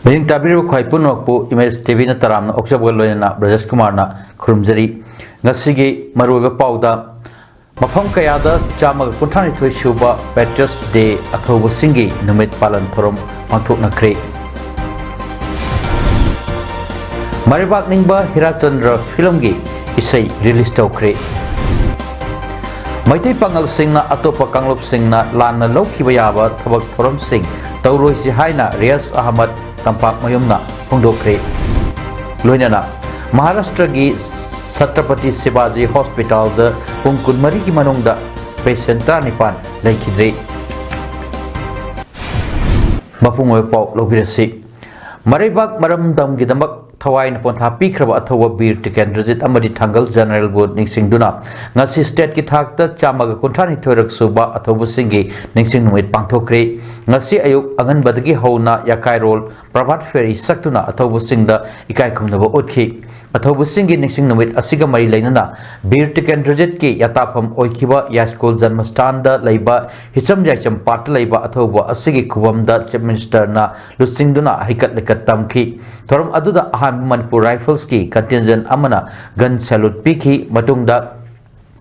Being Tabiru Kwaipunokpu, Image TV Taram, Oxaboloina, Brajas Kumarna, Krumzeri, Nasigi, Maruga Pauda, Mafam Kayada, Chama Kuntani Shuba, Patriots Day, Atobu Singi, Numit Palan Torom, Mantuna Kre. Maribak Ningba, Hirachandra, Filmgi, Isai, release to Kre. Mighty Pangal Singna, Atopa Kanglop Singna, Lana Loki Bayaba, Tabak Torom Sing, Tauro Sihaina, Riaz Ahmad, Tampak Mayumna, Pungdokre. Loinana, Maharashtra gi Chhatrapati Shivaji Hospital, the Pungkun Mariki Manungda, patient Nipan, Laikidre. Mapungo Pau Lobirasi. Maribak Maram Dam Gidamak. Thawain pon thapi khraba athawa bir tiken rejit amadi thangal general board ningsing duna ngasi state ki thakta chamaga kunthani thorak suba athawa singi ningsing numit pangthokre ngasi ayuk angan badagi hauna yakai rol prabhat ferry saktuna athawa singda ikai khumnaba otkhi athawa singi ningsing numit asiga mari leinana bir tiken rejit ki yatafam oikiba yaskol janmastan da leiba hicham jaicham pat leiba athawa asigi khubamda chief minister na lusing duna hikat lekat tamki thoram aduda Manipur Rifles ki contingent amana gun salute piki matungda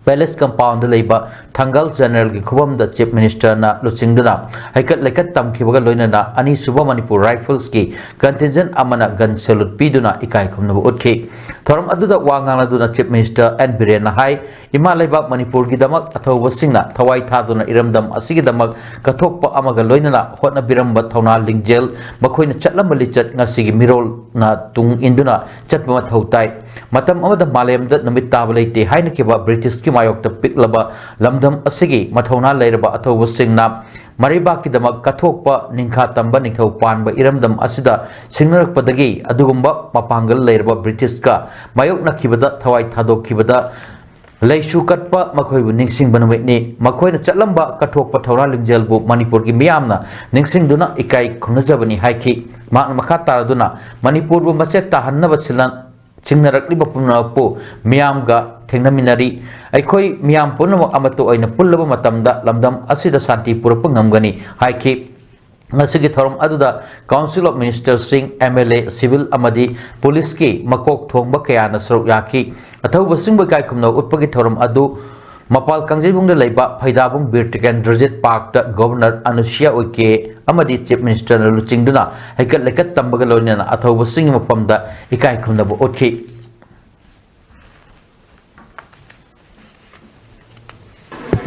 Palace compound leiba Thangal General ki khubam da Chief Minister na lusingduna haikat lekat tamki baga loina na ani suba Manipur Rifles ki contingent amana gun salute piduna ikai khumna utki thoram aduda wangang duna Chief Minister N Biren na hai ima leiba Manipur gi damak athawa singna thawai thaduna iramdam asigi damak kathokpa amaga loina na hotna biramba thawna lingjel makhoina chatlam lichat ngasigi mirol na tung induna chatma thautai matam amada malemda namit tabaleite haina kiba British ki mayok ta piklaba lamdam asigi mathawna leiraba athawa singna mariba ki damak kathokpa ningkha tamba ningthau panba iramdam asida singnarakpadagi adugumba mapangal leiraba British ka mayok nakibada thawai thadok kibada Laishu katpa makhoibu ningsing banawetni makhoina chatlamba kathokpa thawra lingjelbu Manipur gi miyamna ningsing duna ikai khunajabani haiki makna makha taraduna Manipur bu maset tahannaba silan chingnarakli bapumnapu miyamga thengnaminari aikhoi miyam punamak amato aina pullaba matamda lamdam asida santi purapa ngamgani haiki ngasigi thorom aduda Council of Ministers sing MLA civil amadi police ki makok thongba kayana saruk yaki athawa singba kai khumno utpagi thorom adu mapal kangjibung da leiba phaidabung birtikan Rajit Park da Governor Anushya Oike amadi Chief Minister luchingduna haikat lekat tambaga loina athawa sing mapamda ikai khumna bo otki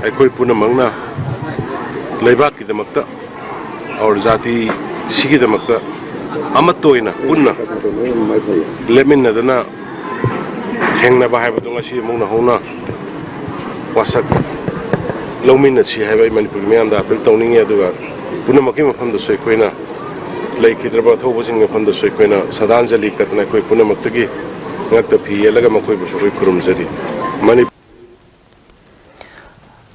aikoi punamangna leibak ki damakta और जाति सिगी दमकता अमत तोइना पुन्ना lamin नदना थेंगना बाहाय बदुंगा सि मुंगना होना वासक लौमिन सि हायबाय मणिपुर मियाम दा appeal तौनिंगे अदुगा पुनमकि मफम the सोइखोइना लेखिद्रबा थौबसिंग मफम the सोइखोइना सदांजलि कतना कोइ पुनमक्तगी ngak ta phi yelaga makoi bu sokoi kurumjari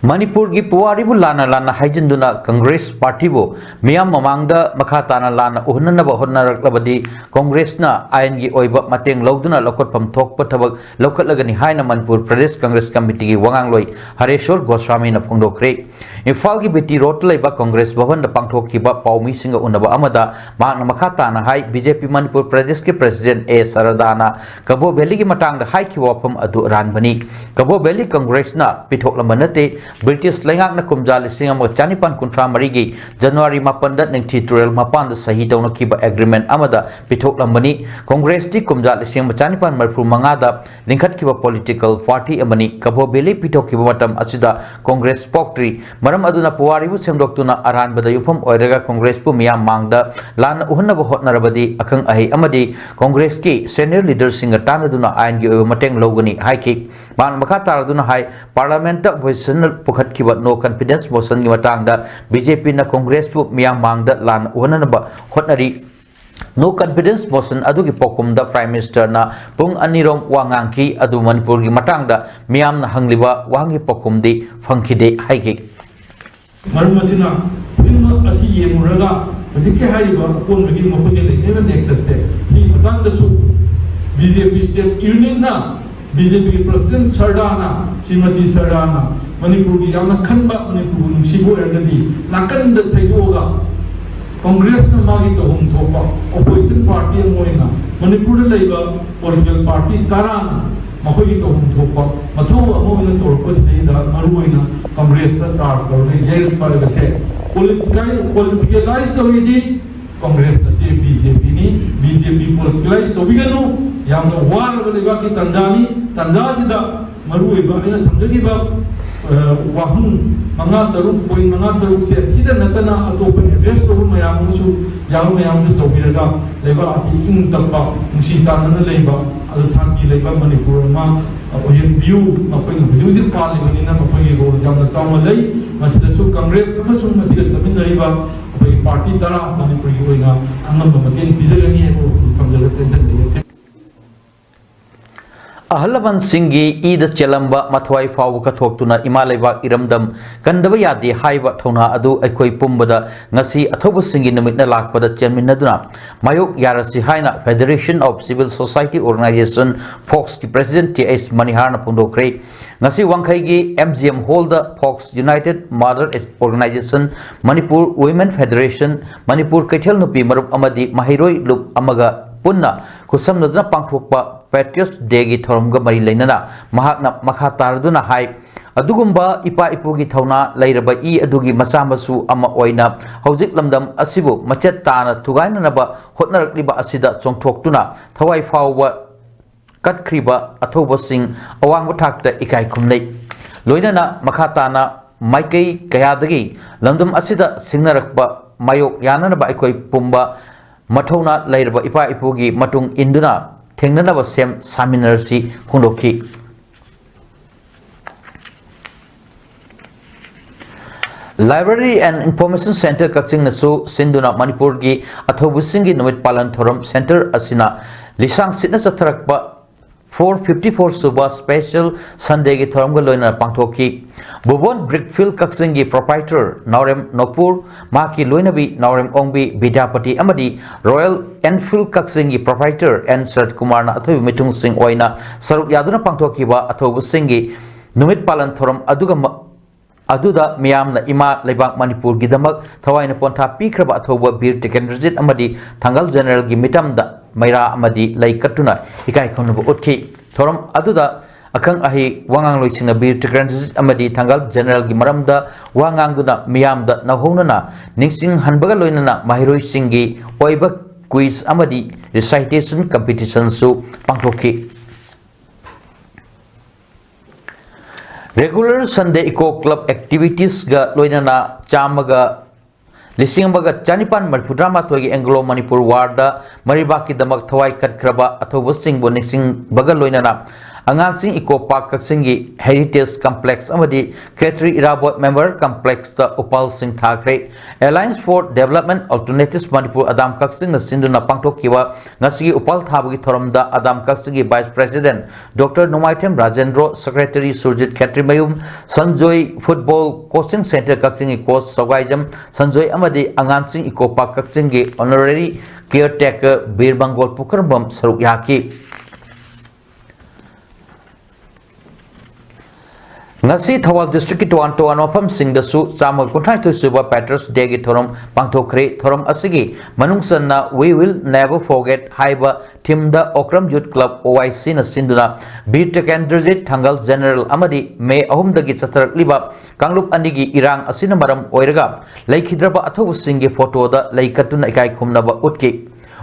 Manipur gi puwari bu lana haijinduna Congress party bu miyam mamangda makhatana lana uhunna ba honna raklabadi Congress na ain gi oiba mateng logduna lokot pam thokpa thabak lokhat lagani haina Manipur Pradesh Congress Committee gi wangang loi Hareshwar Goswami na phongdokre Imphal gi biti road laiba Congress bhavan da pangthokki ba paumi singa unaba amada makna makhatana hai BJP Manipur Pradesh ki President A Saradana Kabo Valley gi matang da hai ki wapam adu ranbani Kabo Valley Congress na pithoklamanate British lengak na kumjali singa mo chanipan kuntra marigi January mapanda ningti tural mapanda sahi daw na kiba agreement amada pitok lamani Congress di kumjali singa mo chanipan marfu mangada lingkat kiba political party amani kabo beli pitok kiba matam asida Congress poktri maram aduna puwari bu semdok tuna aran bada yupam oiraga Congress pu miyam mangda lana uhunna bu hotna rabadi akang ahi amadi Congress ki senior leader singa tana duna ayan gi mateng logani haiki मान मखा तारदुना हाई parliament opposition पुखटखिबा no confidence motion की मतंगदा BJP ना कांग्रेस पु मियां मांगदा लान ओननबा होटनरी नो कॉन्फिडेंस मोशन अदुगी पोकुम द प्राइम मिनिस्टर ना पुंग अनिरोम वांगांकी अदु मणिपुर की मतंगदा मियां ना हंगलिबा वांगी पोकुम दि फंखिदे हाइगे मरमसिना फिल्म असी येमुरगा हजिके हारिबा अकोन बगी मखोगे लेने नेक्सस से सी मतंगदसु बीजेपी स्टेट यूनियन ना बीजेपी प्रेसिडेंट सरदाना श्रीमती सरदाना मणिपुर की याना खनबा मणिपुर नुसिबो एरगदी नाकंद थैदोगा कांग्रेस ना मागी तो हम थोपा ऑपोजिशन पार्टी अमोइना मणिपुर लेबा पॉलिटिकल पार्टी ताराना मखोगी तो हम थोपा मथो अमोइना तोरपस देदा मरुइना कांग्रेस ता चार्ज तोरने येल पारगसे पॉलिटिकलाइज तोरिदी कांग्रेस नते बीजेपी नी बीजेपी पॉलिटिकलाइज तोबिगनु यामना वारबा लेबा की तंजानी तंजासिदा मरुइबा अइना थमजगिबा वाहन मंगा तरुक पॉइंट मंगा तरुक से सीधा नतना अतोप एड्रेस तो मयामसु याम मयामसु तोबिरगा लेबा असि इन तप्पा मुसी सानन लेबा अदु शांति लेबा मणिपुर मा ओयन व्यू मपै हुजुजि पालिबनि ना मपै रोल यामना चाव लई मसिदसु कांग्रेस अमसु मसिद जमिनरिबा अबै पार्टी तरा मणिपुर की ओइना अंगम मतेन बिजरनी है को थमजल टेंशन लेते अहलमन सिंगी ईद चलंबा मथवाई फाव कथोक्तुना इमा लेबाक इरमदम कंदबा यादे हाइबा थौना अदु अखोई पुंबदा ngasi अथोब सिंगी नमितना लाकपदा चेनमिनदुना मायोक यारसि हाइना federation of civil society organisation फॉक्स की प्रेसिडेंट टीएस मनिहारना पुंदोक्रे ngasi वांखैगी एमजीएम हॉल द फॉक्स united mother organisation Manipur women federation Manipur कैथल नुपी मरुप अमदी माहिरोई लुप अमगा पुन्ना खुसमनदना पांगथोकपा पेट्रियस डे की थौरमगा मरी लेनना महाकना मखा तारदुना हाई अदुगुम्बा इपा इपुगी थौना लैरबा ई अदुगी मसा मसु अमा ओइना हौजिक लमदम असिबु मचेत ताना थुगाइननबा होटनरकलिबा असिदा चोंथोक्तुना थवाई फावबा कटख्रिबा अथौबसिंग अवांग थाकता इकाई खुमलै लोइनना मखा ताना माइकई कयादगी लमदम असिदा सिंगनरकबा मायोक याननबा अखोई पुंबा मथौना लैरबा इपा इपुगी मतुंग इंदुना थेंगननबा सेम सामिनरसी हुंदोखी library and information centre Kakching नसु सिंधुना मणिपुर की अथौबुसिंगी नुमित पालन थोरम सेंटर असिना लिसांग सिटना चथरकबा 454 सुबह स्पेशल संडे की थोरम लोइना पांगथोकी बुबोन ब्रिकफील्ड कक्सिंग की प्रोप्राइटर नौरेम नोपुर माकी लोइनबी नौरेम ओंबी विद्यापति अमदी रॉयल एनफील्ड कक्सिंग की प्रोप्राइटर एन शरद कुमार ना अथोबी मिथुंग सिंह ओइना सरुक यादुना पांगथोकीबा अथौबुसिंग की नुमित पालन थोरम अदुदा मियामना इमा लेबाक मणिपुर की दमक थवाइना पोंथा पीख्रबा अथौबा बीर टिकेंद्रजीत अमदी थंगल जनरल की मिटमदा मैरा अमदी लई कटुना इकाई खौनबा उठखी थोरम अदुदा अखंग अहि वांगांग लोइसिंगना बीर टिकेंद्रजीत अमदी थंगल जनरल की मरमदा वांगांगदुना मियामदा नहौनना निंगसिंग हनबगा लोइनना माहिरोइ सिंगी ओइबा क्विज अमदी रिसाइटेशन कंपटीशन सु पांगथोकी regular Sunday eco club activities गा लोइनना चामगा लिसिंगबगा चानिपान मरफुद्रा माथोगी एंग्लो मणिपुर वार्ड मरिबाक की दमक थवाई कटख्रबा अथौबसिंग निसिंग बगा लोइनना अंगांसिंग इको पार्क कक्सिंगी हेरिटेज कॉम्प्लेक्स अमदी खेत्री इराबोट मेंबर कॉम्प्लेक्स ता उपाल सिंह ठाकरे alliance for development alternatives Manipur अदाम कक्सिंग सिंधुना पांगथोकीबा ngasi upal thabagi thoramda adam kaksingi vice president dr nomaithem rajendro secretary surjit khetrimayum sanjoy football coaching center kaksingi coach sogaijam sanjoy amadi angansing ikopa kaksingi honorary caretaker birbangol pukrambam saruk yaki ngasi thawal district ki toan mafam singdasu chamal kunthai thusuba patrons day gi thorom pangthokre thorom asigi manungsanna we will never forget haiba thimda okram youth club oic na sinduna bir tekendrajit thangal general amadi may ahum dagi chatharakliba kanglup anigi irang asina maram oiraga laikhidraba athobu singi photo da laikatuna ikai khumnaba utki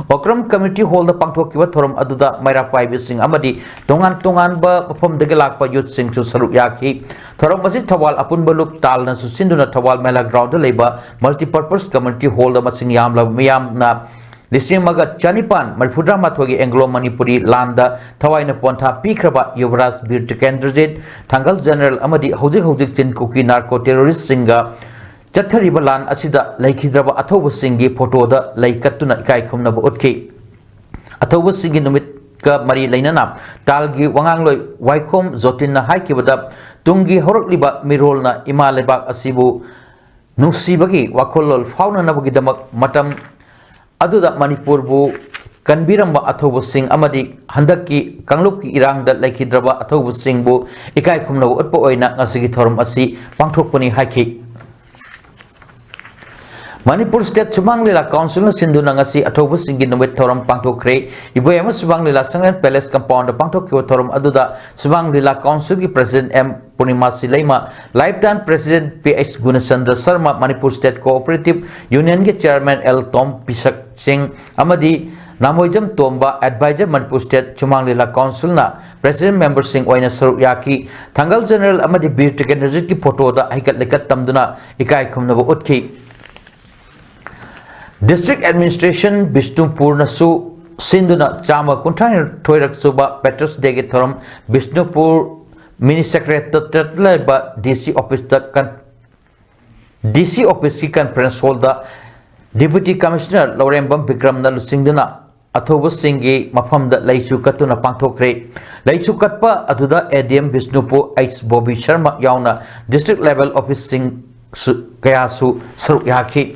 okram community hall da pangthokiba thorom aduda maira paibi sing amadi tongan ba phom dege lakpa youth sing chu saruk yaki thorom basi thawal apun baluk tal na su sinduna thawal mela ground leba multi purpose community hall da masing yam la miyam na लिसिंगमगा चनिपान मरफुद्रा माथोगी Anglo Manipuri लांदा थवाइन पोंथा पीख्रबा युवराज बीर Tikendrajit थांगल general अमदी हौजिक हौजिक चिनकुकी narco terrorist सिंगा चथरिबा लान असिदा लैखिद्रबा अथौब सिंगी फोटोदा लैकत्तुना इकाई खुमनबा उतखि अथौब सिंगी नुमित का मरी लेना तालगी वंगांगलोय वाइखोम जोटिनना हाइकिबदा तुंगी हौरकलिबा मिरोलना इमा लेबाक असिबु नुसीबगी वाखोलोल फाउननबगीदमक मतम अदुदा मणिपुरबु कनबीरंबा अथौबसिंग अमदी हंदकी कांगलुपकी इरांगदा लैखिद्रबा अथौबसिंगबु इकाई खुमनबा उत्पा ओइना ngasiगी थोरम असि पांगथोकपनि हाइखि मणिपुर स्टेट सुबांग लीला काउंसिल सिंधुना ngasi अथौबसिंगी नुमित थोरम पांगथोकरे इबोयम सुबांग लीला संगन पैलेस कंपाउंड पांगथोकिबा थोरम अदुदा सुबांग लीला काउंसिल की प्रेसिडेंट एम पूर्णिमा सिलेमा lifetime president PH Gunachandra Sharma Manipur state cooperative union के चेयरमैन एल टॉम पिसक सिंह अमदी Namoijam Tomba adviser Manipur state Shumang Leela council ना प्रेसिडेंट मेंबर सिंह ओइना सरुक याकी थांगल जनरल अमदी बीर टिकेंद्रजीत की फोटो दा हाइकत लेकत तमदुना इकाई खुमनबो उतखि डिस्ट्रिक्ट एडमिनिस्ट्रेशन बिष्णुपुर नसु सिंधुना चामा कुंठान थोइरक सुबा पेट्रोस डे के थोरम बिष्णुपुर मिनी सेक्रेटरीट लेबा डीसी ऑफिस की कॉन्फ्रेंस हॉल दा डिप्यूटी कमिश्नर लौरेंबम विक्रम न लुसिंगदुना अथौब सिंगी मफम दा लैसु कत्तुना पांगथोकरे लैसु कत्पा अदुदा एडीएम बिष्णुपुर एच बॉबी शर्मा याउना डिस्ट्रिक्ट लेवल ऑफिस सिंग कयासु सरुक याखि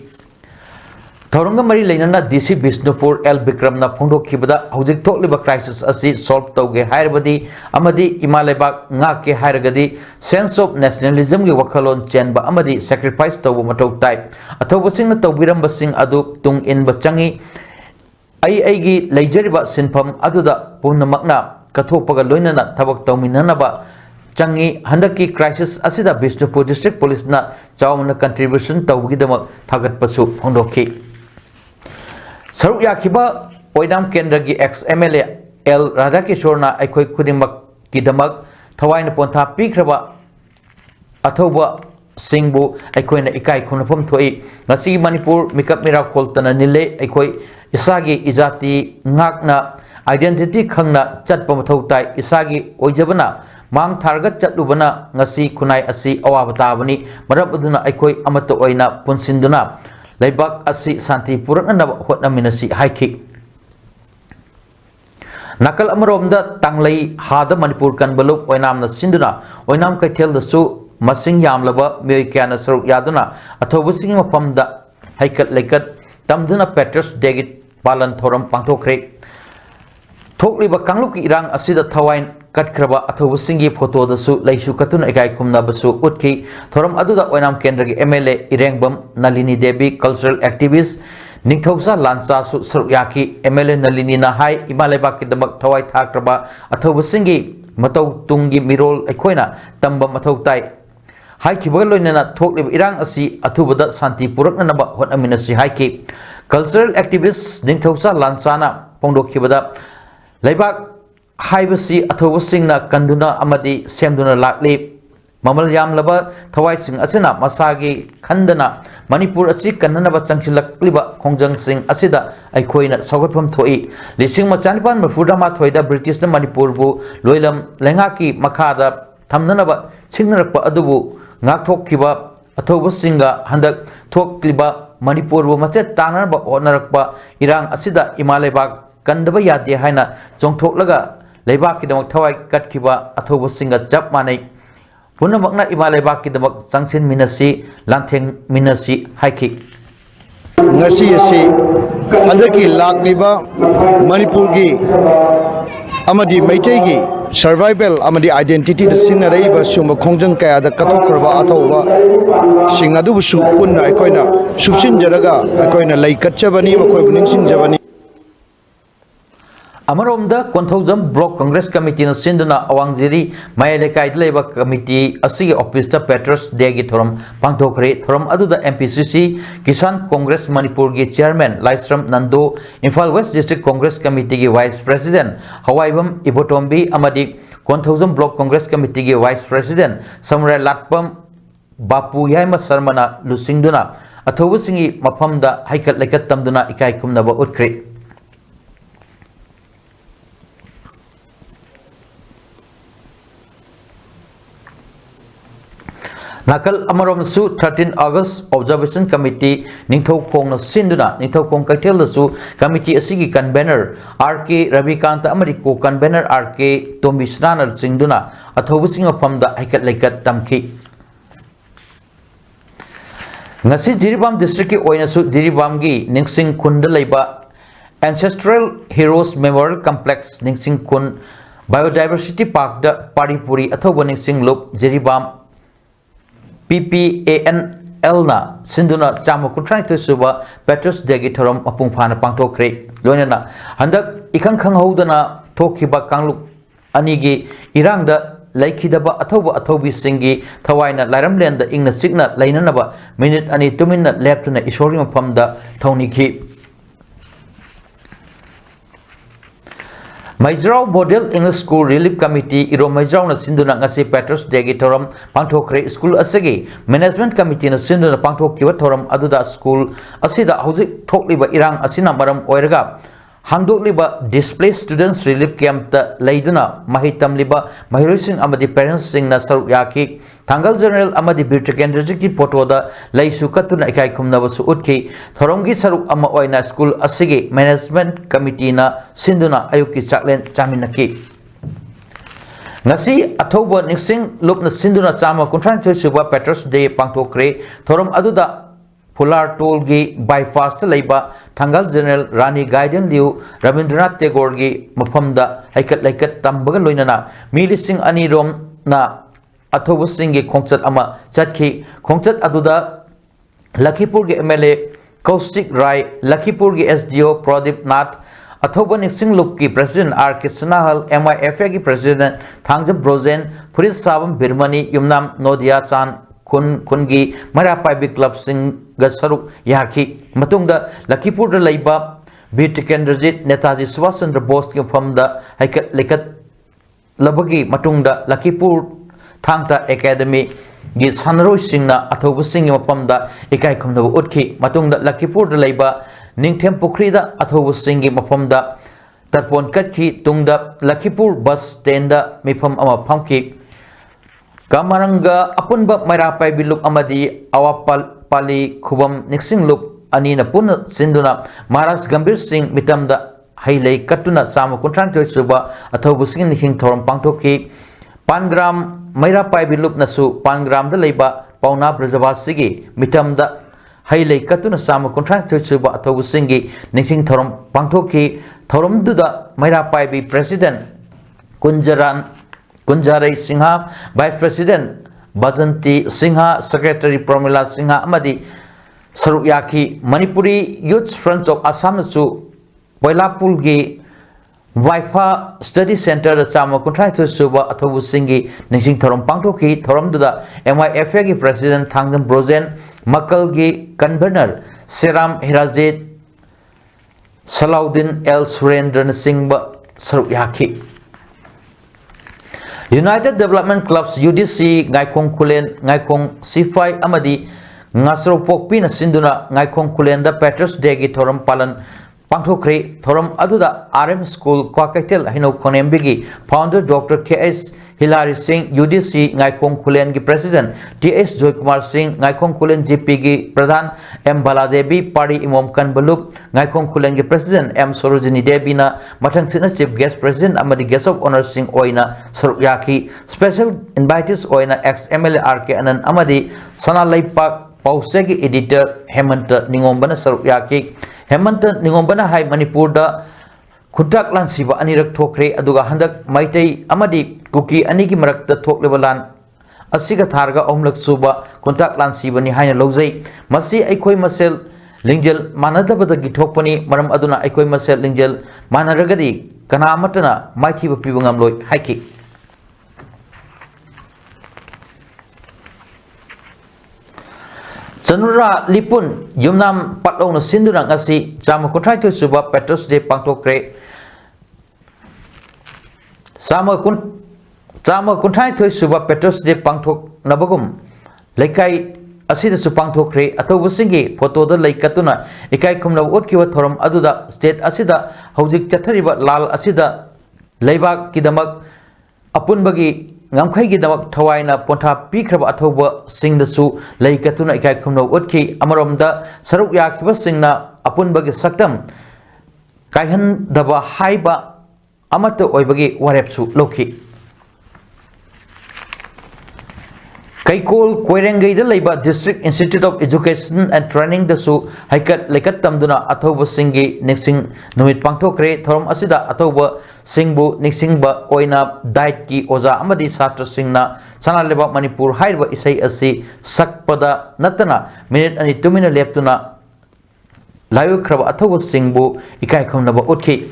थौरंग मरी लेना डीसी बिष्णुपुर एल विक्रम ना फोंदोखिबदा हौजिक थोकलिबा क्राइसिस असि सॉल्व तौगे हायरबदी अमदी इमा लेबाक ngaके हायरगदी सेंस ऑफ नेशनलिज्म की वखलोन चेनबा अमदी सैक्रिफाइस तौब मथौ ताइ अथौबसिंग न तौबिरंबसिंग अदु तुंग इनबा चंगी आई लेजरिबा सिनफम अदुदा पूर्णमकना कथोपगा लोइनना थबक तौमिननबा चंगी हंदकी क्राइसिस असिदा बिष्णुपुर डिस्ट्रिक्ट पुलिस ना चावना कंट्रीब्यूशन तौगिदमक थागतपसु फोंदोखि सरुक याखिबा ओइनाम केंद्र की एक्स एमएलए एल राधाकिशोरना अखोई खुदिमक किदमक थवाइन पोंथा पीख्रबा अथौबा सिंहबु अखोइना इकाई खुनफम थोई ngasi मणिपुर मिकप मिरा खोलतना निले अखोई इसागी इजाति ngakna आइडेंटिटी खंगना चटप मथौ ताई इसागी ओइजबना मांग थारगत चटलुबना ngasi खुनाई असि अवाबताबनी मरब अदुना अखोई अमत ओइना पुनसिंदुना लेबाक असि शांति पुरननब होटनमिनसि हाइखि नकल अमरोमदा तांगलई हाद मणिपुर कनबलुक ओइनामना सिंदुना ओइनाम कैथेलदसु मसिंग यामलबा मियोय क्याना सरुक यादुना अथौबसिंग मफमदा हाइकत लेकत तमदुना पेट्रस डेगी पालन थोरम पांगथोखरे थोकलिबा कांगलुक इरांग असिदा थवाइन कटख्रबा अथौबसिंगी फोटोदसु लैसु कतुना इकाई खुमनाबसु उतखि थोरम अदुदा ओइनाम केंद्र की एमएलए इरेंगबम नलिनी देवी कल्चरल एक्टिविस्ट निंगथौसा लांचासु सरुक याकी एमएलए नलिनी ना हाई इमालेबा की दमक थवाई थाख्रबा अथौबसिंगी मतौ तुंगी मिरोल अखोइना तंबा मथौ ताई हाई खिबगा लोइनना थोकलिबा इरांग असि अथुबदा शांति पुरकननबा होटनमिनसि हाइकि कल्चरल एक्टिविस्ट निंगथौसा लांचाना पोंदोखिबदा लेबाक हाइबसी अथौबसिंगना कंदुना अमदी सेमदुना लाक्ली ममल यामलबा थवाइसिंग असिना मसागी खंदना मणिपुर असि कन्ननबा चंगसिलक्लिबा खोंजंगसिंग असिदा अखोइना सौगतफम थोई लिसिंग मचानिपान मफुदामा थोइदा ब्रिटिशना मणिपुरबु लोइलम लेंगाकी मखादा थमननबा सिंगनरप अदुबु ngakthokiba अथौबसिंगा हंदक थोक्लिबा मणिपुरबु मचे तानरबा ओनरकबा इरांग असिदा इमालेबाग कंदबा यादे हाइना चोंथोकलगा लेबाक की दमक थवाई कटखिबा अथौबसिंगा चप मानै पुनमकना इमा लेबाक की दमक चंगसिन मिनसी लांथेंग मिनसी हाइखि ngasi asi andaki lakliba manipur gi amadi maitai gi survival amadi identity da sinaraiba sumba khongjang kaya da kathokraba athoba singadu su punna akoina subsin jaraga akoina laikatchabani makoi buningsin jabani अमरोमदा Konthoujam block Congress committee सिंधुना अवांगजिरी मायलेकाई लेबा committee असि office the patriots day की थोरम पांगथोखरे थोरम अदुदा एमपीसीसी किसान कांग्रेस मणिपुर की chairman Laisram Nando Imphal west district Congress committee की वाइस प्रेसिडेंट हवाईबम इबोटोम्बी अमदी कोंथौजम ब्लॉक कांग्रेस कमिटी की वाइस प्रेसिडेंट समरे लाटपम बापू याइमा शर्मना लुसिंगदुना अथौबसिंगी मफमदा हाइकत लेकत तमदुना इकाई खुमनबा उतख्रे नाकल अमरोमसु 13 अगस्त ऑब्जर्वेशन कमिटी निंथौखोंग सिंदुना निंथौखोंग कैथेलदसु कमिटी असिगी कन्वेनर आरके रविकांत अमरी को कन्वेनर आरके तोमिसनानर सिंदुना अथौबसिंग मफमदा हाइकत लेकत तमखी ngasi Jiribam district ki oinasu Jiribam gi Ningsing Khun da leiba Ancestral Heroes Memorial Complex Ningsing Khun Biodiversity Park da Paripuri athoba Ningsing Loop Jiribam PPANL na sinduna chama kuntrai to suba Patriots Day gi thorom apung phana pangthokre loinana handak ikhang khang hodana thokiba kangluk anigi irangda laikidaba athoba athobi singi thawaina lairamlen da ingna signa lainanaba minute ani 2 minute leptuna isori mafamda thoniki Maizrao Model English School Relief Committee iro Maizrao na sinduna ngasi Patriots Day gi thoram pangthokre school asagi management committee na sinduna pangthokkiwa thoram aduda school asida hojik thokliba irang asina maram oiraga Hangdokliba displaced students relief camp ta leiduna mahitam liba mahiroising amadi parents sing na saru yaki Thangal General amadi Birta Kendrick ki photo da leisu katuna ikai khumna basu utki thoromgi saru ama oina school asigi management committee na sinduna ayuki chaklen chaminaki ngasi athoba nixing lupna sinduna chama kuntran suba Patriots Day pangthokre thorom aduda Pular Tolgi bypass leiba Thangal General Rani Gaiden Liu Rabindranath Tagore gi mafamda haikat laikat tambaga loinana milising ani rom na athobusing gi khongchat ama chatki khongchat aduda Lakhipur gi MLA Kaustik Rai Lakhipur gi SDO Pradip Nath athoba nixing loop ki President R.K. Sanahal MIFA gi President Thangjam Brozen Puris Sabam Birmani Yumnam Nodia Chan Kungi Marapai Club Sing Gasaruk Yaki Matungda Lakhipur da Laiba Birta Kendrick Netaji Subhash Chandra Bose ki famda haikat lekat labagi matungda Lakhipur Thangta Academy gi Sanroi Singna athobu Sing mafamda ikai khumda utki matungda Lakhipur da Laiba Ningthem Pukri da athobu Sing gi mafamda tarpon katki tungda Lakhipur bus stand da mifam ama phamki Kamaranga apunba Marapai Biluk amadi awapal pali khubam nixing loop ani na puna sinduna Maharaj Gambir Singh mitamda hailai katuna sama kuntran to suba athobu sing nixing thoram pangthoki Pangram Marapai Biluk nasu Pangram da leiba Pauna Brajavasigi mitamda hailai katuna sama kuntran to suba athobu singi nixing thoram pangthoki thoram duda Marapai bi President Kunjarai Singha, Vice President Bajanti Singha, Secretary Pramila Singha amadi Saruyaki Manipuri Youth Front of Assam su Wailapul gi Waifa Study Center da sama kontrai to suba athobu singi ningsing thorom pangthoki thorom duda MIFA gi President Thangjam Brozen Makal gi Convener Seram Hirajit Salaudin L Surendran Singh ba Saruyaki United Development Clubs UDC Ngaikong Kulen Ngaikong C5 amadi Ngasro Pokpi na sinduna Ngaikong Kulen da Patriots Day gi thoram palan pangthokre thoram aduda RM School Kwakaitel Hino Konembigi founder Dr. KS Hilary Singh UDC Ngaikong Kulen gi President TS Joykumar Singh Ngaikong Kulen GP gi Pradhan M Baladevi Pari Imom Kanbaluk Ngaikong Kulen gi President M Sorojini Devi na mathang sina Chief Guest President amadi Guest of Honor Singh Oina Sarukyaki Special Invitees Oina ex MLA RK Anand amadi Sanalaipak Pausegi Editor Hemanta Ningombana Sarukyaki Hemanta Ningombana Hai Manipur da Kudak lan siba anirak thokre aduga handak maitai amadi kuki anigi marakta thokleba lan asiga tharga omlak suba kuntak lan siba ni haina lojai masi aikoi masel lingjel manadabada gi thokpani maram aduna aikoi masel lingjel manaragadi kana amatana maithi ba pibangam loi haiki Sanura Lipun Yumnam Patlong Sinduna ngasi Sama Kuntrai to Suba Patriots Day pangthokre Sama Kuntrai to Suba Patriots Day pangthok nabagum Lekai असिदसु पांगथोखरे अथौबसिंगी फोटोदा लैकतुना इकाई खुमनब उटकिवा theorem अदुदा state असिदा हौजिक चथरिबा Lal असिदा लैबाक किदमक अपुनबगी ngamkhaigidamak thawaina pontha pikraba athoba singdasu leikatuna ikai khumno utki amaromda saruk yakiba singna apunbagi saktam kaihan daba haiba amata oibagi warepsu loki Kaikol Koirengai the Labor District Institute of Education and Training the Su Haikat Lekat Tamduna Atoba Singi Nixing Numit Pangtokre Thorum Asida Atoba Singbu Nixingba Oina Diet Ki Oza Amadi Satra Singna Sana Leba Manipur Haiba Isai Asi Sakpada Natana Minute and 2 minute Leptuna Layu Kraba Atoba Singbu Ikai Kumnaba Utki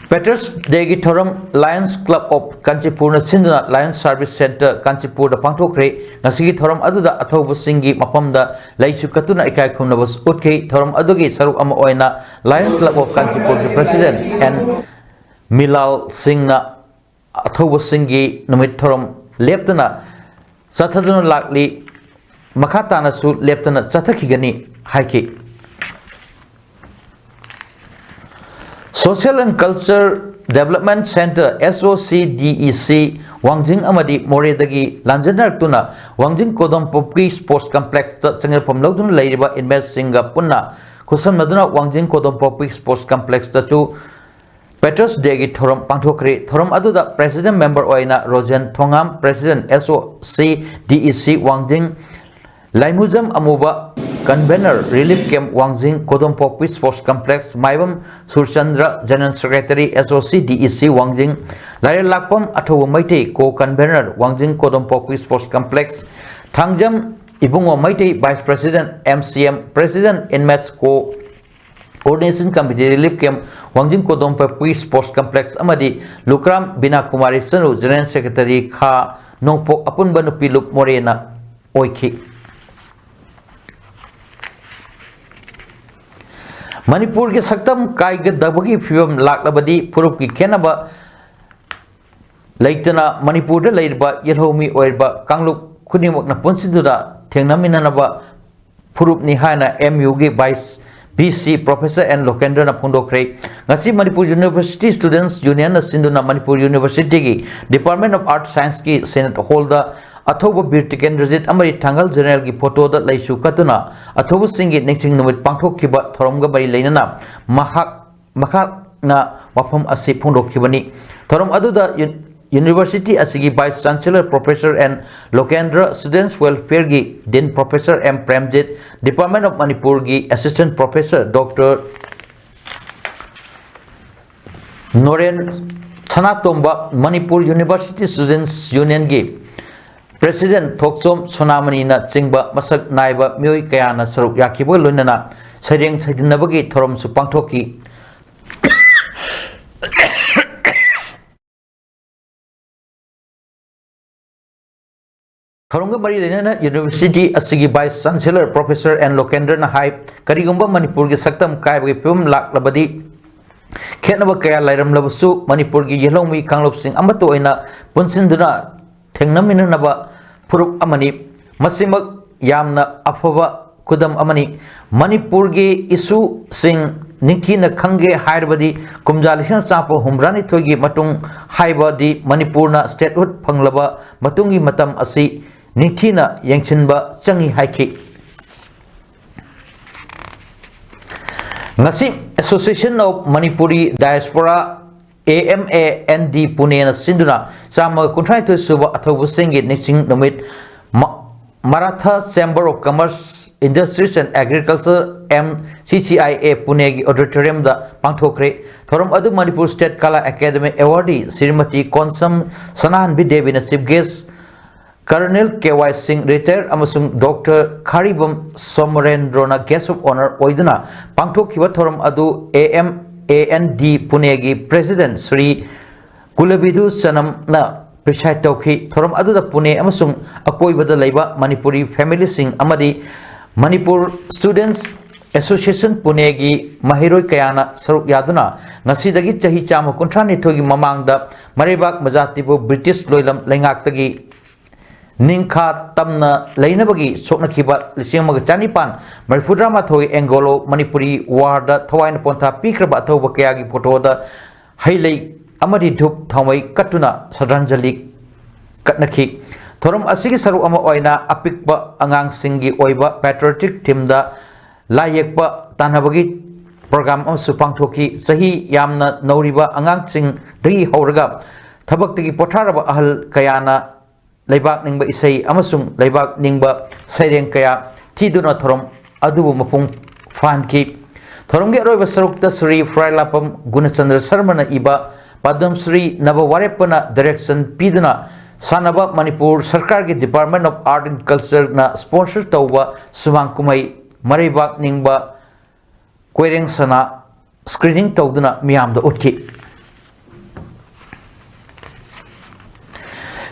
Peters Degi Thorum Lions Club of Kanchipur Sinduna Lions Service Center Kanchipur the Pangtokre Nasigi Thorum Aduda Athoba Singi Mapamda Laisu Katuna Ikai Kumnabas Utki Thorum Adugi Saru Ama Oina Lions Club of Kanchipur the President and Milal Singna Athoba Singi Numit Thorum Leptana Sathaduna Lakli Makatana Su Leptana Sathakigani Haiki Social and Culture Development Center SOCDEC Wangjing Amadi Moredagi Lanjanar Tuna Wangjing Kodom Popki Sports Complex Changel Pomlodun Laiba Invest Singapuna Kusam Naduna Wangjing Kodom Popki Sports Complex Tatu Peters Degi Thorum Pangtokre Thorum Aduda President Member Oina Rojan Thongam President SOCDEC Wangjing Laimuzam Amuba Convener Relief Camp Wangjing Kodom Popki Sports Complex Maibam Surchandra General Secretary SOCDEC Wangjing Lair Lakpam Athoba Maitei Co-Convener Wangjing Kodom Popki Sports Complex Thangjam Ibungo Maitei Vice President MCM President Inmates Co-Ordination Committee Relief Camp Wangjing Kodom Popki Sports Complex Amadi Lukram Bina Kumari Sanu General Secretary Kha Nongpok Apunba Nupilup Morena Oiki Manipur के सक्तम कायग दबगी फिवम लाकलबदी पुरुप की खेनबा लेतना Manipur the लेरबा यलहोमी ओइरबा कांगलुक खुनिमक न पुनसिदुदा थेंगनामिननबा पुरुप नि हाना MU गे vice BC professor N Lokendra न फोंडोक्रे ngasi Manipur University Students Union na sinduna Manipur University की Department of Art Science की Senate Hall दा अथोब बीर टिकेंद्रजित अमरी थांगल जनरल की फोटो द लैसु कतुना अथोब सिंगी नेक्सिंग नुमित पांगथोखिबा थोरमग बरी लेनना मखाना वफम असि फोंडोखिबनी थोरम अदुदा यूनिवर्सिटी असिगी vice chancellor professor N Lokendra students welfare की dean professor M Premjit department of Manipur की असिस्टेंट प्रोफेसर डॉक्टर नोरेन थनातोंबा मणिपुर यूनिवर्सिटी स्टूडेंट्स यूनियन की President Thoksom Sonamani na Chingba Masak Naiba Mioi Kayana Saruk Yakibo Lunana Sading Sadinabagi Thorum Supangtoki Thorunga Bari Lena University Asigi Vice Chancellor Professor and Lokendra Nahai Karigumba Manipur ki Saktam Kai Pum Lak Labadi Kenaba Kaya Lairam Labusu Manipur ki Yelomi Kanglop Sing Amato Ina Punsinduna Tengnaminaba Puruk Amani Masimak Yamna Afava Kudam Amani Manipur gi Isu Sing Niki na Kange Hairbadi Kumjalishan Sapo Humrani Togi Matung Haiba di Manipurna Statehood Panglaba Matungi Matam Asi Niki na Yangshinba Changi Haiki Ngasi Association of Manipuri Diaspora AMAND Pune na sinduna sama contractor suba athobu singi nixing nomit Maratha Chamber of Commerce Industries and Agriculture MCCIA Pune gi auditorium da pangthokre thorum adu Manipur State Kala Academy awardee Srimati Konsam Sanahan Bidevi na chief guest Colonel KY Singh retired amasung Dr. Kharibam Somarendra na guest of honor oiduna pangthokhiba thorum adu AMAND Pune gi President Sri Gulabidu Sanam na preside tauki thorum aduda Pune amasung akoibada leiba Manipuri family sing amadi Manipur Students Association Pune gi mahiroi kayana saruk yaduna ngasidagi chahi chama kontrani thogi mamangda maribak majatibu British loilam lengaktagi Ningkha tamna lainabagi soknakiba lisinga chanipan marifudra mathoi Anglo Manipuri warda thawaina pontha pikraba athoba kayagi photo da hailei amadi dhup thawai katuna sadranjali katnaki thoram asigi saru ama oina apikba angang singi oiba patriotic team da layekba tanabagi program amsu pangthoki sahi yamna nauriba angang sing dagi hauraga thabaktagi potharaba ahal kayana Leibak ningba isai amasung leibak ningba saireng kaya tiduna thorom adubu mapung fanki thorom ge roiba sarukta Sri Frailapam Gunachandra Sarmana iba Padam Sri Navawarepana direction piduna Sanaba Manipur Sarkar ge Department of Art and Culture na sponsor tauba sumang kumai Maribak ningba Koireng sana screening tauduna miyamda utki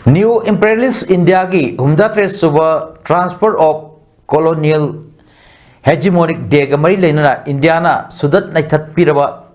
New Imperialist India ki humdatre suba transfer of colonial hegemonic dega mari leinana Indiana sudat naithat piraba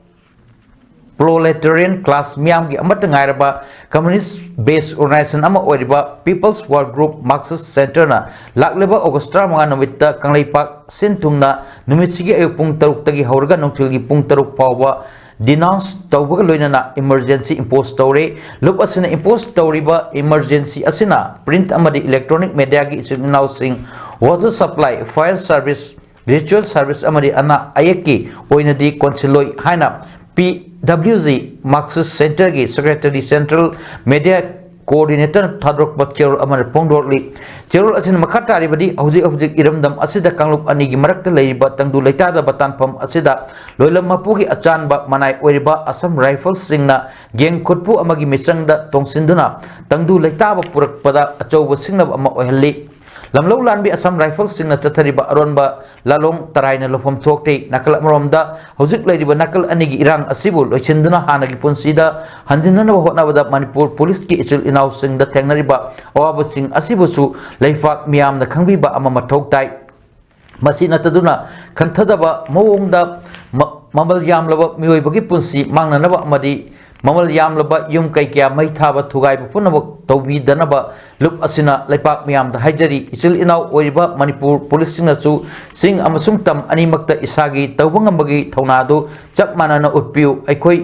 proletarian class miyam ki amat ngairaba communist based organization ama oiriba People's War Group Marxist Center na lakleba Augusta mga namitta kanglaipak sintungna numisigi ayupung taruk tagi haurga nongtilgi pung taruk pawa denounce tawbaga loinana emergency impose tawre look asina impose tawriba emergency asina print amadi electronic media gi announcing water supply fire service ritual service amadi ana ayeki oinadi consiloi haina PWG Marxist Center gi secretary central media coordinator thadrok batcherol amar pongdorli cherol asin makata ribadi hujik iramdam asida kanglup ani gi marakta leiba tangdu leitada batanpam asida loilam mapugi achan ba manai oiriba Assam Rifles singna geng khutpu amagi misangda tongsinduna tangdu leitaba purakpada achauba singna ama ohelli lamlo lanbi Assam Rifles singna chathariba aronba lalong taraina lofam thokte nakal maromda hujik leiriba nakal anigi irang asibu loisinduna hanagi punsida hanjinna hotnabada Manipur police ki ichil inaw singda thengnariba awaba sing asibusu leifak miyamna khangbiba ama mathoktai masina taduna khanthadaba mawongda mamal yamlaba miyoibagi punsi mangnanaba amadi mamal yamlaba yum kai kya mai thaba thugai punabak tawbi danaba lup asina leipak miyam da haijari ichil inaw oiba Manipur police singna chu sing amasung tam animakta isagi tawbangambagi thaunadu chap manana utpiu aikoi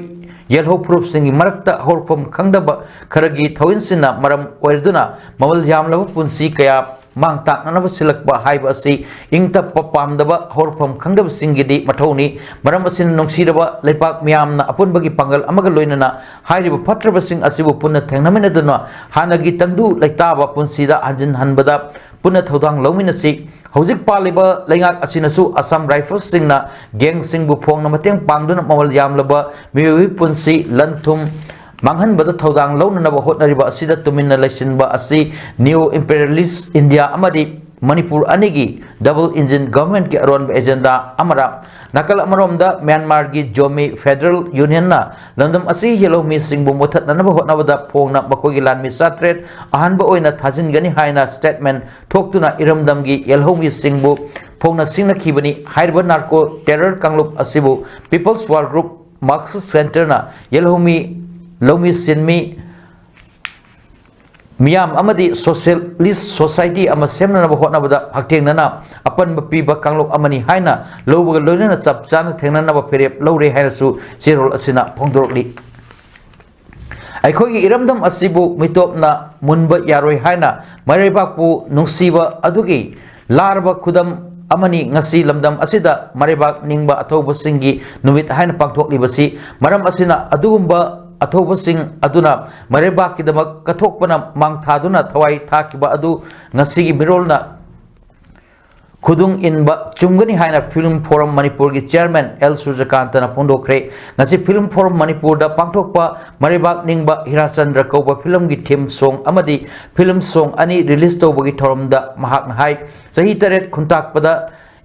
yelho proof singi marakta horpam khangdaba kharagi thawinsinna maram oirduna mamal yamlaba punsi kaya mang tak nanaba silakba haiba asi ingta papamdaba horpam khangdaba singidi mathoni maram asin nungsiraba leipak miyamna apunbagi pangal amaga loinana hairiba phatraba sing asibu punna thengnaminaduna hanagi tangdu leitaba punsida hanjin hanbada punna thodang lominasi hojik paliba lengak asinasu Assam Rifles singna geng singbu phongna mateng pangduna mamal yamlaba miwi punsi lanthum manghan bada thodang launanaba hotnariba asida tuminna laisinba asi New Imperialist India amadi Manipur anigi double engine government ki aron agenda amara nakal amaromda Myanmar gi Jomi Federal Union na landam asi yellow mi singbu mothat nanaba hotnabada phongna bakogi lan mi satret ahanba oina thajin gani haina statement thoktuna iramdam gi yellow mi singbu phongna singna khibani hairba narco terror kanglup asibu People's War Group Marxist Center na yellow mi Lomi Sinmi Miyam amadi Socialist Society ama semna na hotnabada hakteng nana apan bapiba kanglok amani haina lobaga loinana chap chana thengna na ba ferep lore hairasu sirol asina phongdorli aikhogi iramdam asibu mitopna munba yaroi haina marebakpu nungsiba adugi larba khudam amani ngasi lamdam asida marebak ningba athoba singi numit haina pangthoklibasi maram asina adugumba athoba sing aduna marebak kidamak kathokpana mang thaduna thawai thakiba adu ngasigi mirolna khudung inba chumgani haina film forum Manipur gi chairman L Surjakant na pondokre ngasi film forum Manipur da pangthokpa marebak ningba Hirachandra kauba film gi theme song amadi film song ani release tawbagi thorom da mahak hai sahi taret khuntak pada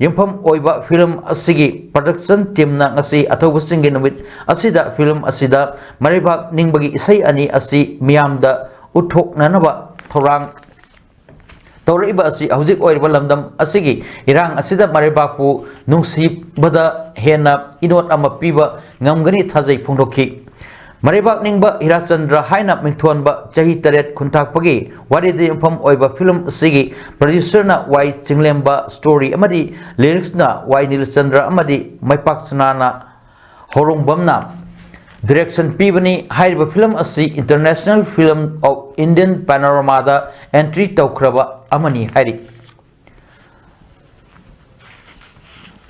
yumpham oiba film asigi production team na ngasi athoba singi numit asida film asida maribak ningbagi isai ani asi miyamda uthok nanaba thorang tawriba asi hujik oiba lamdam asigi irang asida maribakpu nungsi bada hena inot ama piba ngamgani thajai phungdokhi Maribak ningba Hirachandra haina mingthonba chahi taret khunthakpagi waridi infam oiba film sigi producer na Y Chinglemba story amadi lyrics na Y Nilchandra amadi Maipak Sunana Horongbamna direction pibani haiba film asi International Film of Indian Panorama da entry tawkraba amani hairi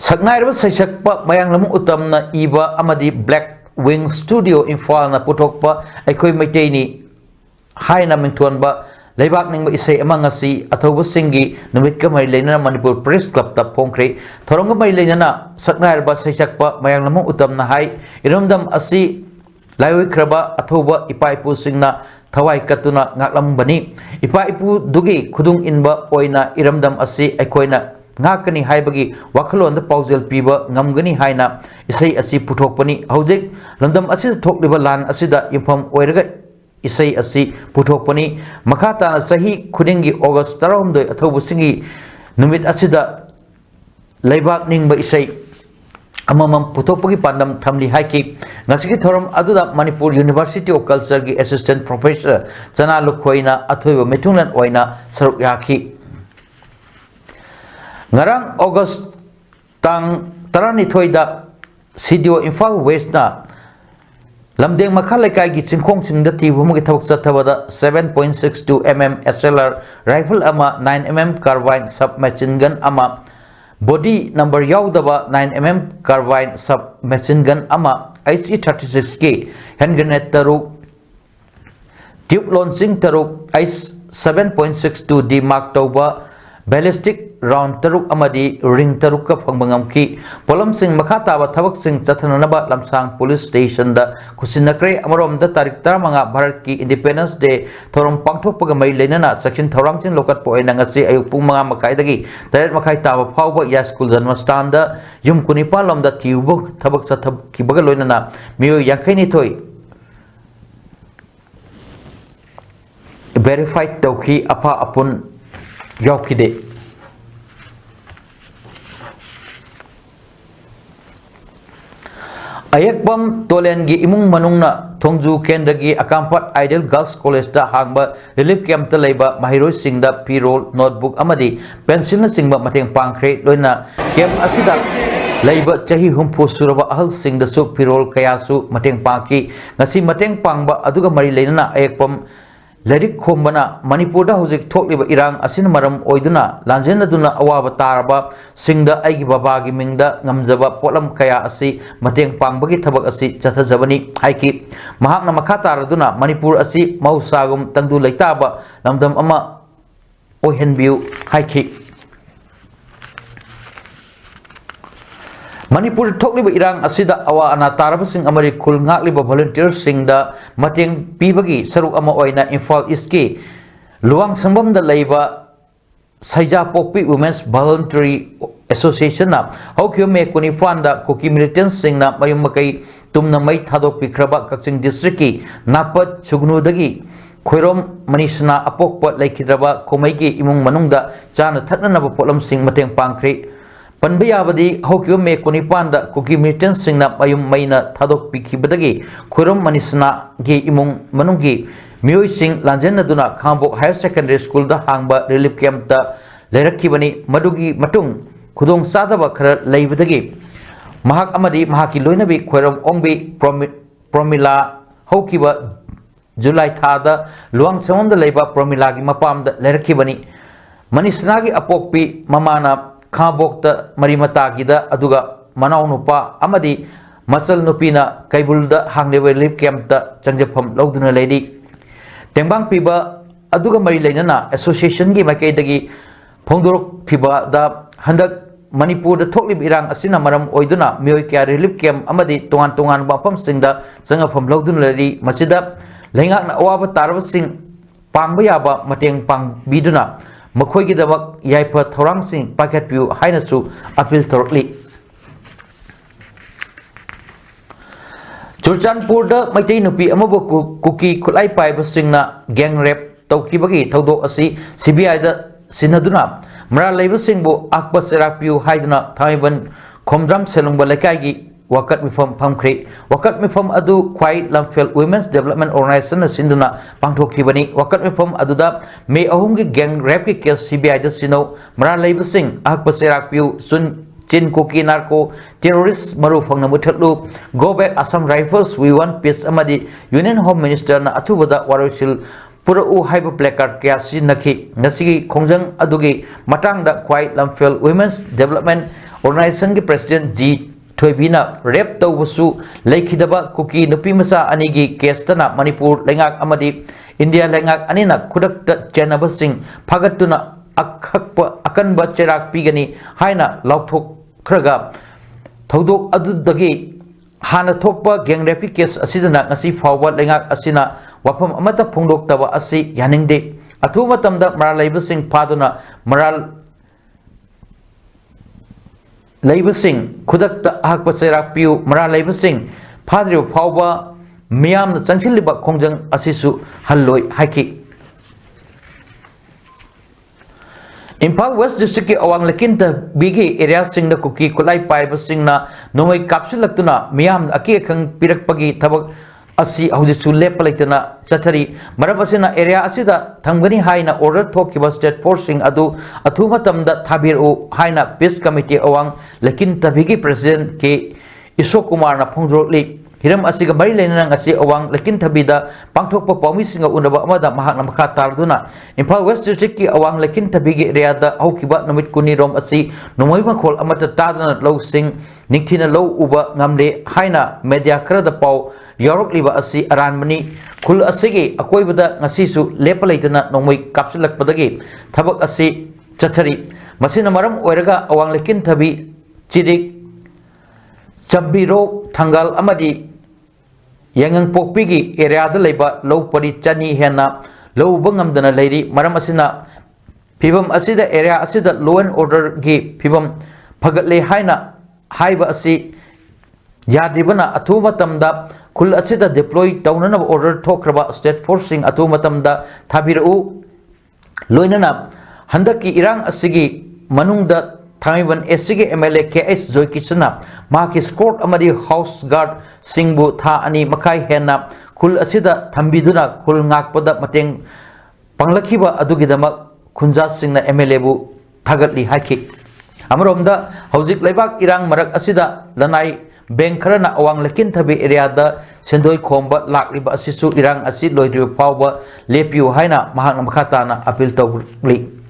Saknairba saisakpa mayanglamu utamna iba amadi Black Wing Studio Imphal na puthokpa aikoi maitai ni haina mingthonba leibak ningba isai amang asi athoba singi numit ka mai leina Manipur Press Club ta phongkhre thorong mai leina saknairba saisakpa mayanglamu utamna hai iromdam asi laiwi kraba athoba ipaipu singna thawai katuna ngaklambani ipaipu dugi khudung inba oina iramdam asi aikoina ngakani haibagi wakhalon da paujel piba ngamgani haina isai asi puthokpani hojik lamdam asi thokliba lan asida infam oiraga isai asi puthokpani makhata sahi khudingi August 12 athobu singi numit asida leibak ningba isai amamam puthokpagi pandam thamli haiki ngasigi thoram aduda Manipur University of Culture gi assistant professor Chana Lukhoina athoiba metunglan oina saruk yaki ngarang August tang 12 da Sidio Imphal West na lamdeng makha laikai gi chingkhong singda tibum gi thawk chathabada 7.62 mm SLR rifle ama 9 mm carbine submachine gun ama body number yaudaba 9 mm carbine submachine gun ama IC-36K hand grenade taruk tube launching taruk ICE 7.62 D mark tauba ballistic round taruk amadi ring taruk ka phangbangam ki polam sing makhata ba thabak sing chathanaba lamsang police station da kusinakre amarom da tarik 15 Bharat ki Independence Day thorom pangthok paga mai leinana section thorang chin lokat po ai nangasi ayuk pung 5 makai dagi taret makai taba phawba ya school janmastan da yum kunipa lom da tiubo thabak chathab ki baga loinana miyo yankai ni thoi verified tawki apa apun yaukide ayakbam tolen gi imung manungna thongju kendra gi akampat Ideal Girls College da hangba relief camp ta leiba mahiroi singda p-roll notebook amadi pencil na singba mateng pangkhre loina camp asida leiba chahi humpu suraba ahal singda su p-roll kayasu mateng pangki ngasi mateng pangba aduga mari leinana ayakbam Larik khombana Manipur da hojik thokliba irang asin maram oiduna lanjena duna awaba taraba singda aigi baba gi mingda ngamjaba polam kaya asi mateng pangbagi thabak asi chathajabani haiki mahakna makha taraduna Manipur asi mausagum tangdu leitaba lamdam ama ohenbiu haiki Manipur thokliba irang asida awa ana taraba sing amari khul ngakliba volunteer singda mateng pibagi saruk ama oina Imphal East ki luang sambam da leiba Saija Pokpi Women's Voluntary Association na hokyo me kuni fanda koki militants singna mayum makai tumna mai thadok pikraba Kaching district ki napat chugnu dagi khoirom manisna apokpa laikhidraba komai ki imung manungda chana thakna naba polam sing mateng pangkhre Panbayabadi hokyo me kunipanda kuki militant singna mayum maina thadok pikhibadagi khurum manisna ge imung manunggi mioi sing lanjena duna Khambok Higher Secondary School da hangba relief camp ta leirakhibani madugi matung khudong sadaba khara leibadagi mahak amadi mahaki loinabi khoiram ongbi promila hokiba July thada luang samamda leiba promila gi mapam da leirakhibani manisna gi apokpi mamana Khambokta marimata gida aduga manau nupa amadi masal nupina kaibulda hangleba relief camp ta changjapam logduna lady tengbang piba aduga mari leinana association gi makai dagi phongdorok piba da handak Manipur da thoklib irang asina maram oiduna mioi kya relief camp amadi tongan bapam singda changapam logduna lady masida lengak na awaba tarba sing pangba yaba mateng pang biduna Makhoi ki dabak yaipa thorang sing paket piu haina su apil thorli Churchanpur da maitai nupi amabu kuki khulai pai basingna gang rape tawkibagi thodok asi CBI da sinaduna mara leiba singbu akba serak piu haiduna thaiban khomdram selungba lekai gi wakat mifam phamkhri wakat mifam adu khwai lamfel women's development organization sinduna pangthokibani wakat mifam aduda me ahum gi gang rape ki case CBI da sino mara leiba sing ahak paserak piu sun chin koki narco terrorist maru phangna muthatlu go back Assam Rifles we want peace amadi Union Home Minister na athubada warosil pura u haiba placard kya sinakhi ngasi khongjang adugi matangda khwai lamfel women's development organization ki president G Thoibina rep tawbusu leikhidaba kuki nupi masa anigi case tana Manipur lengak amadi India lengak anina khudakta chenabasing phagatuna akhakpa akanba cherak pigani haina lauthok khraga thodok adudagi hana thokpa gang rape case asidana ngasi fawba lengak asina wafam amata phongdok taba asi yaningde athu matamda maral leibasing phaduna maral leibasing khudakta ahakpa cherak piu maral leibasing phadri fawba miyam na changchiliba khongjang asisu halloi haiki Impal West District ki awang lakinta bigi area sing na kuki kulay paiba sing na nomay kapsulak tuna miyam aki akang pirakpagi tabag asi hauji sulle palaitana chatari marabasina area asida thanggani haina order thokiba state forcing adu athuma tamda thabiru haina peace committee awang lakinta bigi president ke Ishok Kumar na phongdroli hiram asiga bari lena ngasi awang lakin thabida pangthokpa pawmi singa unaba amada mahak na makha tarduna Impal West District ki awang lakin thabigi area da haukiba namit kuni rom asi nomoi khol amata tadana lo sing nikthina lo uba ngamle haina media khara da paw yorok liba asi aran mani khul asigi akoibada ngasi su lepalaitana nomoi kapsulak padagi thabak asi chathari masina maram oiraga awang lakin thabi chidik Chabiro Thangal amadi Yangang pokpigi area da leba low pari chani hena low bangamdana leiri maram asina phibam asida area asida law and order gi phibam phagatle haina haiba asi yadribana athu matamda khul asida deploy tawnana order thokraba state forcing athu matamda thabiru loinana handaki irang asigi manungda Thaiwan SG MLA KS Joy Kitchena Maki Scott Amadi House Guard Singbu Tha Ani Makai Hena Kul Asida Thambiduna Kul Ngakpada Mateng Panglakiba Adugidamak Kunja Singna MLA Bu Thagatli Haki Amromda Hauzik Laibak Irang Marak Asida Lanai Bengkarana Awang Lakin Thabi area da Sendoi Khomba Lakliba Asisu Irang Asid Loidri Pawba Lepiu Haina Mahak Namakatana Apil Tawli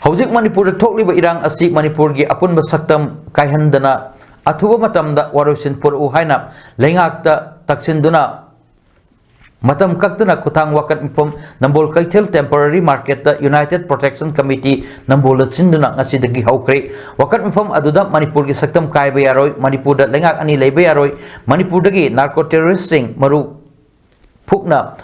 Hauzik Manipur thokliba irang asi Manipur gi apunba saktam kaihandana athuba matamda warosin puru haina lengakta taksinduna matam kaktuna kutang wakat mipom nambol kaithel temporary market da United Protection Committee nambol sinduna ngasi dagi haukre wakat mipom aduda Manipur gi saktam kaiba yaroi Manipur da lengak ani leiba yaroi Manipur dagi narco terroristing maru phukna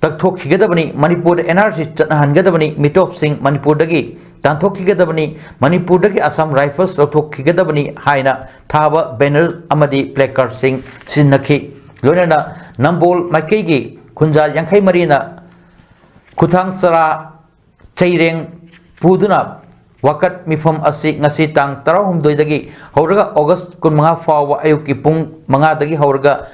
takthok higadabani Manipur da NRC chatnahan gadabani mitop sing Manipur dagi Tanthok Higadabani, Manipur dagi Assam Rifles Rothok Higadabani Haina Thaba banner amadi placard sing Sinaki Lonana Nambol Makegi Kunja Yankai Marina Kutang Sara Chaireng Puduna Wakat Mifam Asi Ngasi Tang Tarahum Doidagi Hauraga August Kun Mga Fawa Ayuki Pung Mga Dagi Hauraga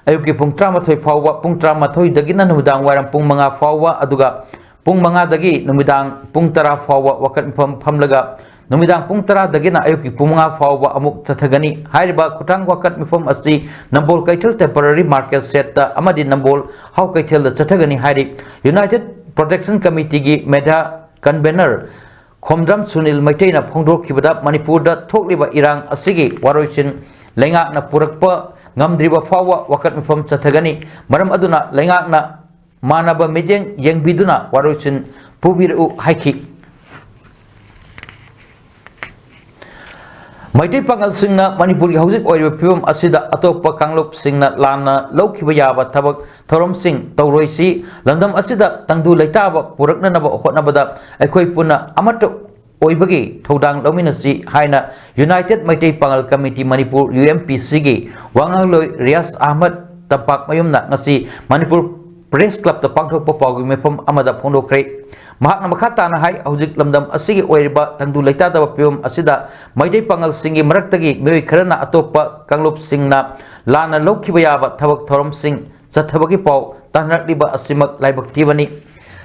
Ayuki Pung Tramathoi Fawa Pung Tramathoi Dagina Numudang Waram Pung Mga Fawa Aduga Pung mga dagi numidang pung tara fawa wakat pamlaga numidang pung tara dagi na ayuki pung mga fawa amuk tathagani haiba kutang wakat mifam asti nambol kaithel temporary market set ta amadi nambol how kaithel da tathagani hairi United Protection Committee gi medha convener Khomdram Sunil Maitaina phongdok khibada Manipur da thokliba irang asigi waroisin lengak na purakpa ngamdriba fawa wakat mifam tathagani maram aduna lengak na Manaba Medeng yang biduna warusin pubiru haiki Maitai Pangal Singna Manipur gi hauzik oiba phibam asida atopa kanglop singna lana laukiba yaba thabak thorom sing tawroisi landam asida tangdu leitaba purakna naba hotnabada aikoi puna amata oibagi thodang dominasi haina United Maitai Pangal Committee Manipur UMPC gi wangangloi Rias Ahmad tampak mayumna ngasi Manipur Press Club the Pangthok Papagi Mefam Amada Pondokre mahakna makha tana hai hojik lamdam asigi oiriba tangdu leitadaba piom asida maidai pangal singi maraktagi mioi kharana atopa kanglup singna lana lokhiba yaba thabak thorom sing chathabagi pau tanrakliba asimak laibak tibani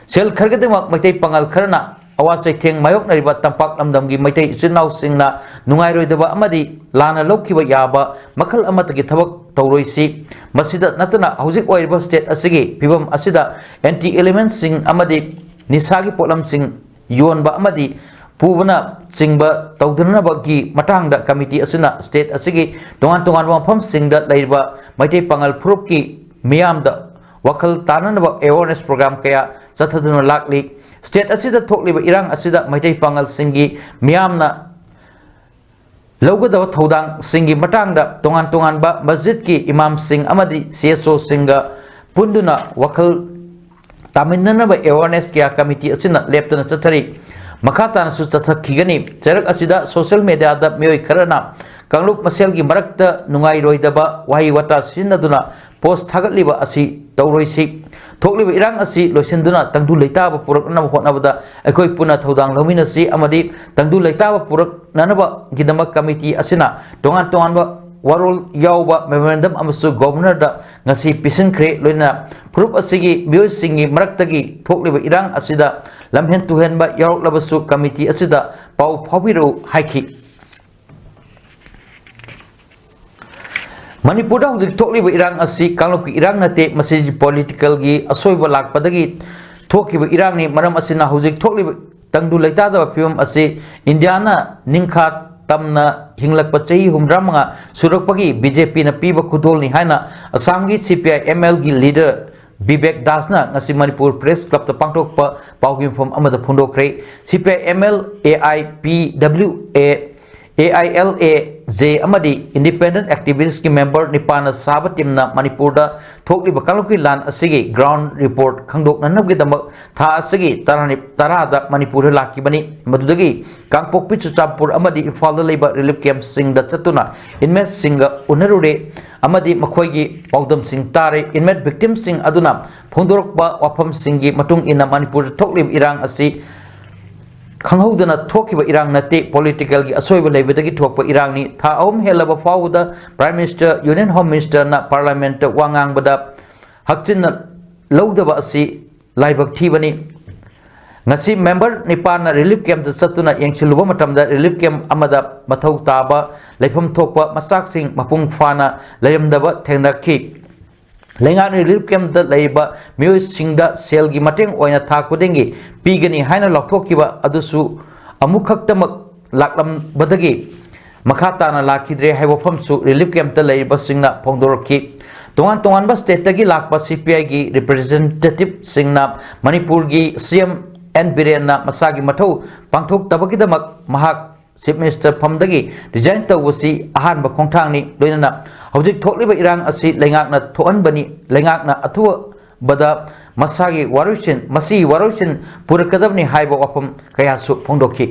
sel khargademak maidai pangal kharana awasai theng mayok nariba tampak lamdamgi maidai isinau singna nungairoidaba amadi lana lokhiba yaba makhal amatagi thabak tauroisi masida natana hojik oiriba state asigi pibam asida anti elements sing amadi nisagi polam sing yonba amadi pubana singba tawdunabagi matangda committee asina state asigi tongan mafam singda laiba maitai pangal phurup ki miyamda wakal tananaba awareness program kaya chathaduna lakli state asida thokliba irang asida maitai pangal singi miyamna lawgadaba thodang singi matangda tongan ba masjid ki imam sing amadi CSO singa punduna wakal taminanaba awareness kya committee asina leptana chathari makhatana su chathakigani charak asida social media da mioi kharana kanglup masel gi marakta nungai roidaba wahi wata sinaduna post thagatliba asi tauroisi thokliba irang asi loisinduna tangdu leitaba purakna hotnabada akoi puna thodang lominasi amadi tangdu leitaba purak nanaba gidamak committee asina tongan ba warol yauba memorandum amasu governor da ngasi pisin kre loina group asigi mioi singi maraktagi thokliba irang asida lamhen tuhen ba yarok labasu committee asida pau phawiro haiki Manipur da hujik thokliba irang asi kanglup ki irang nate message political gi asoiba lakpadagi thokiba irang ni maram asina hujik thokliba tangdu leita da pium asi indiana ningkha tamna hinglakpa chahi humramanga surakpagi BJP na piba khudol ni haina Assam gi CPI ML gi leader Vivek Das na ngasi Manipur Press Club ta pangthokpa pawgim form amada phundokre CPI ML AIPWA AILAJ amadi independent activist ki member nipana saba timna Manipur da thokliba kangluki lan asigi ground report khangdok nanabgi damak tha asigi tarada Manipur lakibani madudagi kangpokpi chuchampur amadi Imphal da leiba relief camp sing da chatuna inmate singa unarude amadi makhoigi paudam sing tare inmate victim sing aduna phondorokba wafam singi matung ina Manipur thoklib irang asi khanghaudana thokiba irang nate political gi asoiba leibadagi thokpa irang ni tha ahum helaba fawda prime minister union home minister na parliament wangang bada hakchin lawdaba asi laibak thibani ngasi member nipan na relief camp da satuna yengchiluba matamda relief camp amada mathau taba leifam thokpa masak sing mapung fana layamdaba thengnakhi Lengan relief camp da laiba mioi singda sel gi mateng oina tha kudengi pigani haina lokthokkiba adusu amukhaktamak laklam badagi makhata na lakhidre haibo famsu relief camp da laiba singna phongdorki tongan ba state tagi lakpa CPI gi representative singna Manipur gi CM N Biren na masagi mathau pangthok tabaki damak mahak Chief Minister Phamdagi resign tawasi ahan ba khongthang ni loinana hojik thokliba irang asi lengakna thoanbani lengakna athu bada masagi warusin purakadabni haiba wafam kaya su phongdokhi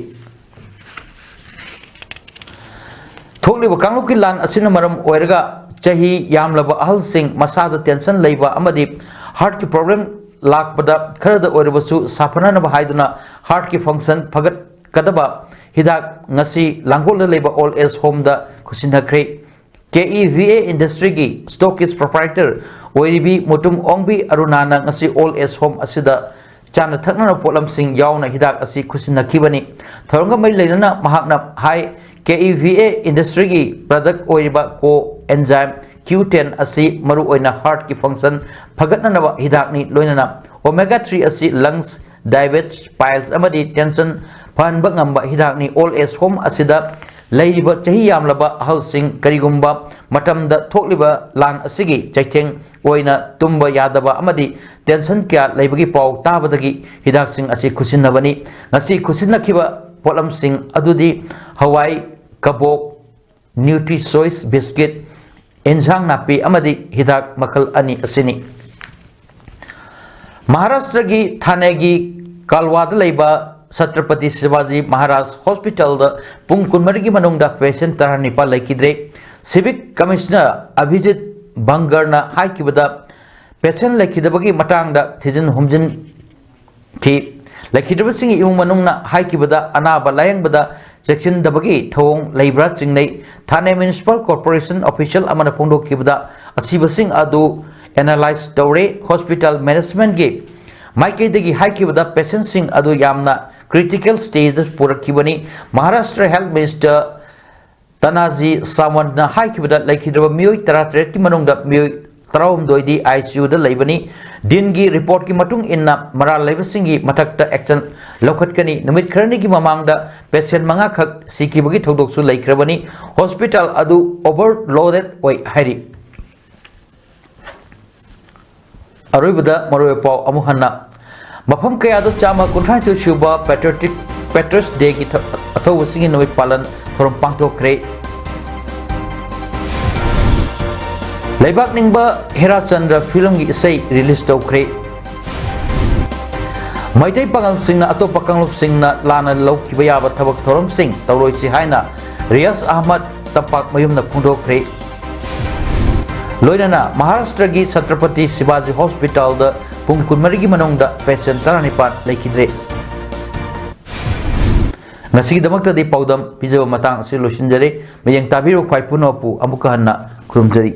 thokliba kangluki lan asina maram oiraga chahi yamlaba ahal sing masada tension leiba amadi heart ki problem lakpada kharada oirabasu saphana na haiduna heart ki function phagat kadaba hidak ngasi langgol leba all age home da kusinakre KEVA industry gi stockist proprietor oiribi mutum ongbi arunana ngasi all age home asida chana thakna polam sing yauna hidak asi kusinakibani thoronga mai leina mahakna hai KEVA industry gi product oiriba co enzyme Q10 asi maru oina heart ki function phagatna nawa hidak ni loinana omega 3 asi lungs diabetes piles amadi tension pan bangamba hidak ni all age home asida leiba chahi yamlaba ahal-sing karigumba matamda thokliba lan asigi chaitheng oina tumba yadaba amadi tension kya leibagi paw tabadagi hidak sing asi khusinnabani ngasi khusinnakhiba polam sing adudi hawai kabok nutrisois biscuit enjang napi amadi hidak makal ani asini Maharashtra gi Thane gi Kalwad leiba Chhatrapati Shivaji Maharaj Hospital da pung kunmarigi manungda patient taranipa laikidre civic commissioner Abhijit Bangarna haikibada patient laikidabagi matangda thijin humjin thi ꯂꯩꯈꯤꯗ꯭ꯔꯕꯁꯤꯡꯒꯤ ꯏꯃꯨꯡ ꯃꯅꯨꯡꯅ ꯍꯥꯏꯈꯤꯕꯗ ꯑꯅꯥꯕ ꯂꯥꯌꯦꯡꯕꯗ ꯆꯦꯛꯁꯤꯟꯗꯕꯒꯤ ꯊꯧꯑꯣꯡ ꯂꯩꯕ꯭ꯔꯥ ꯆꯤꯡꯅꯩ꯫ ꯊꯥꯅꯦ municipal corporation official ꯑꯃꯅ ꯐꯣꯡꯗꯣꯛꯈꯤꯕꯗ ꯑꯁꯤꯕꯁꯤꯡ ꯑꯗꯨ analyse ꯇꯧꯔꯦ꯫ Hospital ꯃꯦꯅꯦꯖꯃꯦꯟꯠꯀꯤ माइकैदगी हाइकिबदा पेशेंटसिंग अदु यामना क्रिटिकल स्टेज पुरखिबनी। महाराष्ट्र हेल्थ मिनिस्टर तनाजी सावंतना हाइकिबदा लैखिद्रब मियोय 13 की मनुंगदा मियोय 13 ICU दा लैबनी। दिन की रिपोर्ट की मटुंग इन्ना मरा लैबसिंगी मथक्ता एक्शन लौखटकनी। नुमित खरनी की ममांगदा पेशेंट मंगा खक सिकिबगी थौदोकसु लैख्रबनी। हॉस्पिटल अदु ओवरलोडेड ओय हाइरी। अरोइबदा मरोय पाव अमुहन्ना मफम कयाद चामा 38 सुबा पेट्रस डे की अथौबसिंगी नुमित पालन थोरम पांथोखरे। लैबाक निंगबा हेराचंद्र फिल्म की इसै रिलीज तौखरे। मैतै पागल सिंगना अतोपा कांगलुप सिंगना लाना लौखिबा याबा थबक थोरम सिंग तौरोइसि हाइना रियाज अहमद तपाक मयुमना फोंदोखरे। लोइनना महाराष्ट्र की छत्रपति शिवाजी हॉस्पिटल दा पुंग 12 की मनुंगदा patient 19 लैखिद्रे। ngasigidamakta di paudam pijaba matang asi losinjare mayang tabiru khwai punopu amuka hanna khurumjari।